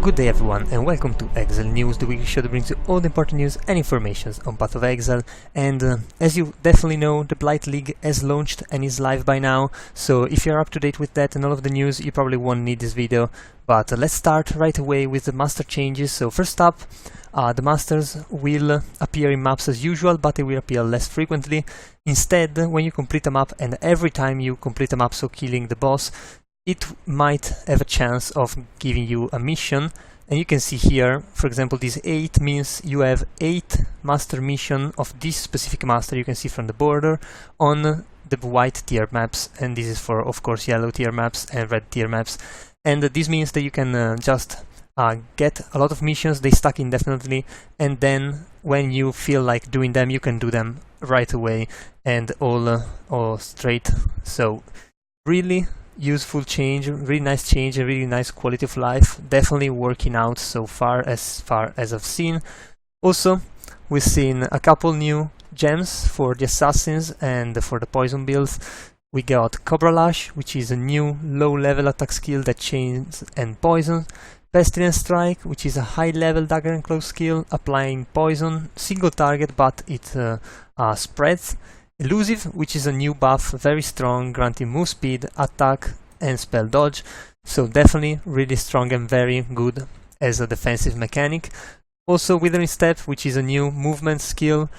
Good day everyone, and welcome to Exile News, the weekly show that brings you all the important news and information on Path of Exile. And as you definitely know, the Blight League has launched and is live by now, so if you're up to date with that and all of the news, you probably won't need this video. But let's start right away with the master changes. So first up, the masters will appear in maps as usual, but they will appear less frequently. Instead, when you complete a map, and every time you complete a map, so killing the boss, it might have a chance of giving you a mission. And you can see here, for example, this 8 means you have 8 master mission of this specific master. You can see from the border on the white tier maps, and this is for, of course, yellow tier maps and red tier maps. And this means that you can just get a lot of missions, they stack indefinitely, and then when you feel like doing them, you can do them right away and all straight. So really useful change, really nice change, a really nice quality of life, definitely working out so far as I've seen. Also, we've seen a couple new gems for the assassins and for the poison builds. We got Cobra Lash, which is a new low-level attack skill that chains and poison. Pestilence Strike, which is a high-level dagger and claw skill, applying poison, single target, but it spreads. Elusive, which is a new buff, very strong, granting move speed, attack and spell dodge, so definitely really strong and very good as a defensive mechanic. Also Withering Step, which is a new movement skill,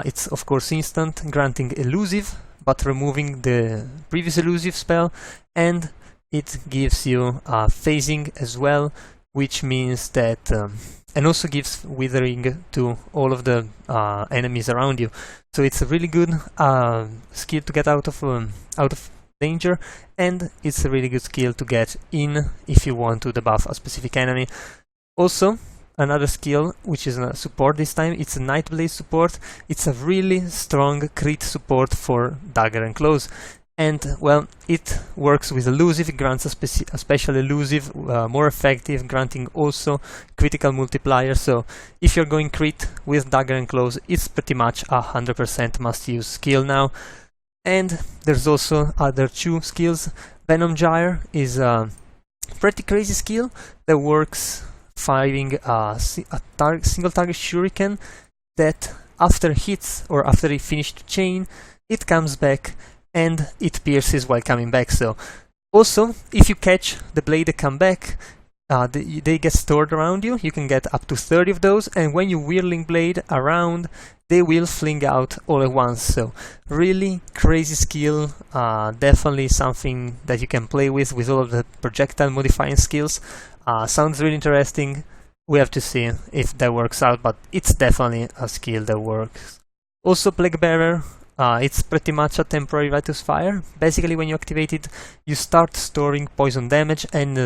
it's of course instant, granting elusive, but removing the previous elusive spell, and it gives you phasing as well, which means that and also gives withering to all of the enemies around you. So it's a really good skill to get out of danger, and it's a really good skill to get in if you want to debuff a specific enemy. Also, another skill, which is a support this time, it's a Nightblade support. It's a really strong crit support for dagger and claws. And, well, it works with elusive, it grants a special elusive, more effective, granting also critical multiplier. So if you're going crit with dagger and claws, it's pretty much a 100% must-use skill now. And there's also other two skills. Venom Gyre is a pretty crazy skill that works firing a single target shuriken that after hits or after it finished the chain, it comes back and it pierces while coming back. So also, if you catch the blade that come back, they get stored around you. You can get up to 30 of those, and when you whirling blade around, they will fling out all at once. So really crazy skill, definitely something that you can play with all of the projectile modifying skills. Sounds really interesting. We have to see if that works out, but it's definitely a skill that works. Also, Plague Bearer. It's pretty much a temporary Righteous Fire. Basically, when you activate it, you start storing poison damage, and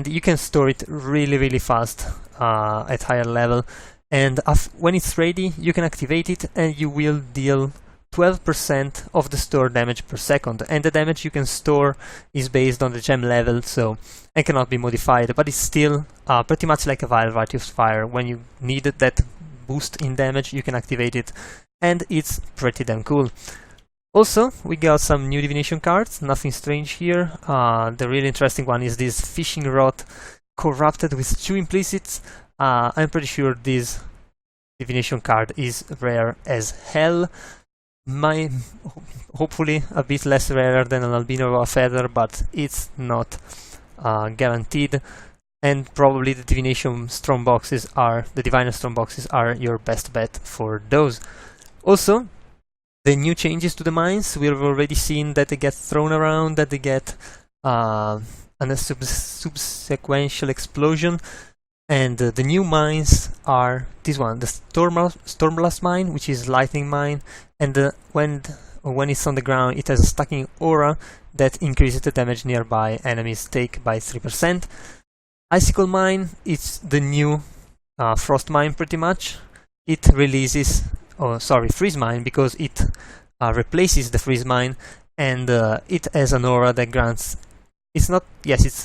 you can store it really fast at higher level. And when it's ready, you can activate it, and you will deal 12% of the stored damage per second. And the damage you can store is based on the gem level, so it cannot be modified. But it's still pretty much like a Vile Righteous Fire. When you need that boost in damage, you can activate it, and it's pretty damn cool. Also, we got some new Divination cards, nothing strange here. The really interesting one is this Fishing Rod corrupted with 2 implicits. I'm pretty sure this Divination card is rare as hell. Hopefully a bit less rare than an Albino or a Feather, but it's not guaranteed. And probably the Divination Strong boxes are, the Diviner Strong boxes are your best bet for those. Also, the new changes to the mines, we've already seen that they get thrown around, that they get a subsequential explosion, and the new mines are this one, the Stormblast mine, which is lightning mine, and when it's on the ground, it has a stacking aura that increases the damage nearby enemies take by 3%. Icicle mine, it's the new frost mine pretty much. It releases, freeze mine, because it replaces the freeze mine, and it has an aura that grants, it's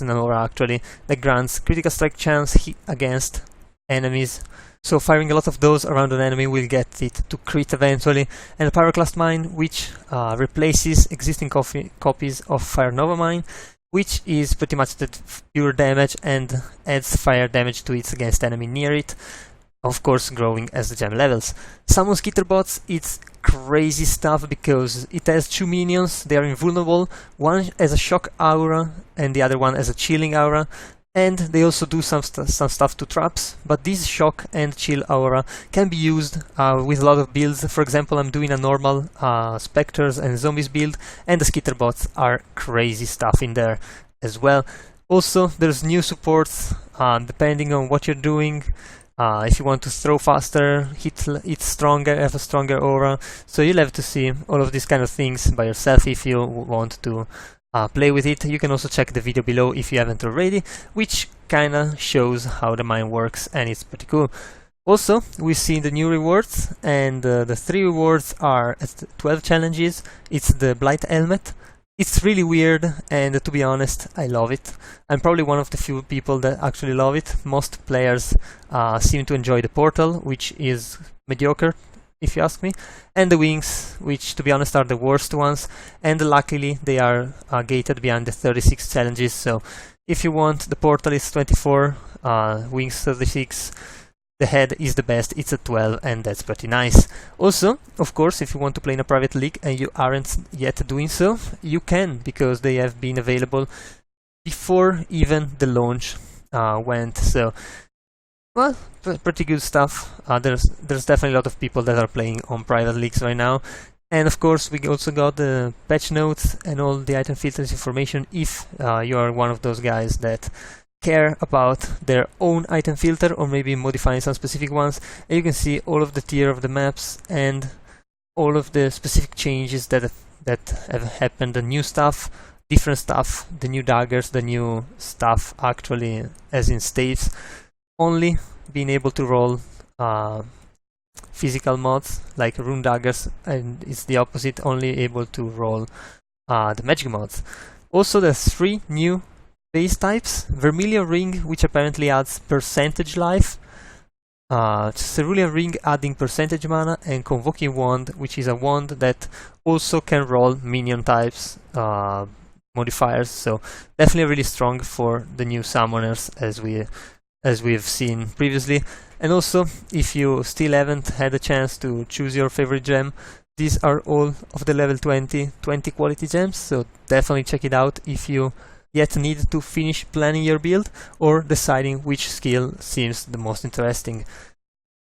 an aura actually, that grants critical strike chance against enemies. So firing a lot of those around an enemy will get it to crit eventually. And the Pyroclast mine, which replaces existing copies of Fire Nova mine, which is pretty much the pure damage and adds fire damage to it against enemy near it, of course growing as the gem levels. Summon Skitterbots, it's crazy stuff because it has two minions, they are invulnerable, one as a shock aura and the other one as a chilling aura, and they also do some stuff to traps, but this shock and chill aura can be used with a lot of builds. For example, I'm doing a normal specters and zombies build, and the Skitterbots are crazy stuff in there as well. Also, there's new supports depending on what you're doing. If you want to throw faster, hit stronger, have a stronger aura, so you'll have to see all of these kind of things by yourself if you want to play with it. You can also check the video below if you haven't already, which kinda shows how the mine works, and it's pretty cool. Also, we see the new rewards, and the 3 rewards are at 12 challenges. It's the Blight helmet. It's really weird, and to be honest, I love it. I'm probably one of the few people that actually love it. Most players seem to enjoy the portal, which is mediocre, if you ask me, and the wings, which to be honest are the worst ones, and luckily they are gated behind the 36 challenges, so if you want the portal is 24, wings 36, the head is the best, it's at 12, and that's pretty nice. Also, of course, if you want to play in a private league and you aren't yet doing so, you can, because they have been available before even the launch went, so well, pretty good stuff. There's definitely a lot of people that are playing on private leagues right now, and of course we also got the patch notes and all the item filters information if you are one of those guys that care about their own item filter or maybe modifying some specific ones. And you can see all of the tier of the maps and all of the specific changes that have happened, the new stuff, different stuff, the new daggers, the new stuff actually as in staves. Only being able to roll physical mods like rune daggers, and it's the opposite, only able to roll the magic mods. Also, there's 3 new base types: Vermilion Ring, which apparently adds percentage life, Cerulean Ring adding percentage mana, and Convoking Wand, which is a wand that also can roll minion types modifiers, so definitely really strong for the new summoners as we've seen previously. And also, if you still haven't had a chance to choose your favorite gem, these are all of the level 20 quality gems, so definitely check it out if you yet need to finish planning your build or deciding which skill seems the most interesting.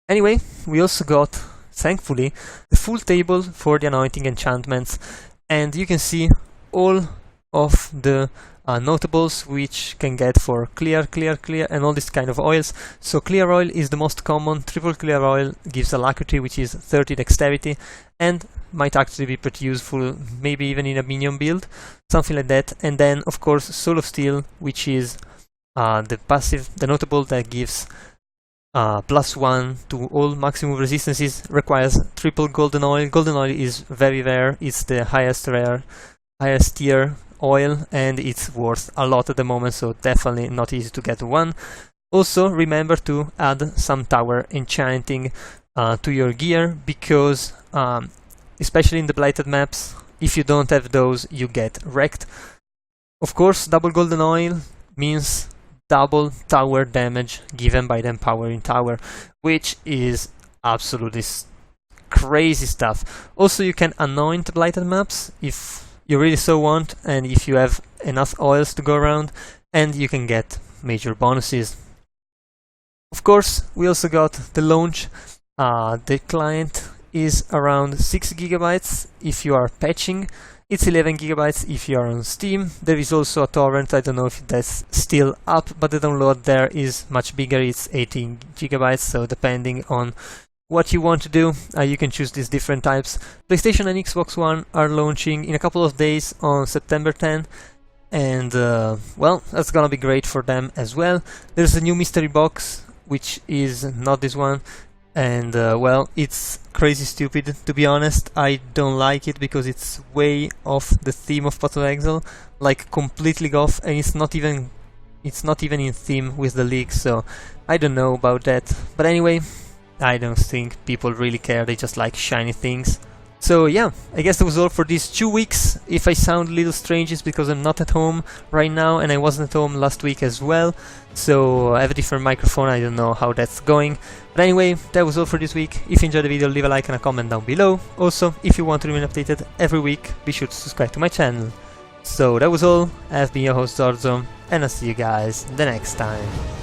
Anyway, we also got, thankfully, the full table for the anointing enchantments, and you can see all of the notables which can get for clear, and all this kind of oils. So clear oil is the most common. Triple clear oil gives alacrity, which is 30 dexterity, and might actually be pretty useful, maybe even in a minion build, something like that. And then of course Soul of Steel, which is the passive, the notable that gives +1 to all maximum resistances, requires triple golden oil. Golden oil is very rare, it's the highest tier oil, and it's worth a lot at the moment, so definitely not easy to get one. Also remember to add some tower enchanting to your gear, because especially in the blighted maps, if you don't have those you get wrecked. Of course, double golden oil means double tower damage given by the empowering tower, which is absolutely crazy stuff. Also, you can anoint blighted maps if you really so want, and if you have enough oils to go around, and you can get major bonuses. Of course, we also got the launch. The client is around 6 GB if you are patching. It's 11 GB if you are on Steam. There is also a torrent, I don't know if that's still up, but the download there is much bigger, it's 18 GB, so depending on what you want to do, you can choose these different types. PlayStation and Xbox One are launching in a couple of days on September 10, and well, that's gonna be great for them as well. There's a new mystery box, which is not this one, and well, it's crazy stupid, to be honest. I don't like it because it's way off the theme of Path of Exile, like completely off, and it's not even in theme with the league, so I don't know about that. But anyway, I don't think people really care, they just like shiny things. So yeah, I guess that was all for these 2 weeks. If I sound a little strange, it's because I'm not at home right now, and I wasn't at home last week as well. So I have a different microphone, I don't know how that's going. But anyway, that was all for this week. If you enjoyed the video, leave a like and a comment down below. Also, if you want to remain updated every week, be sure to subscribe to my channel. So that was all. I've been your host Zorzo, and I'll see you guys the next time.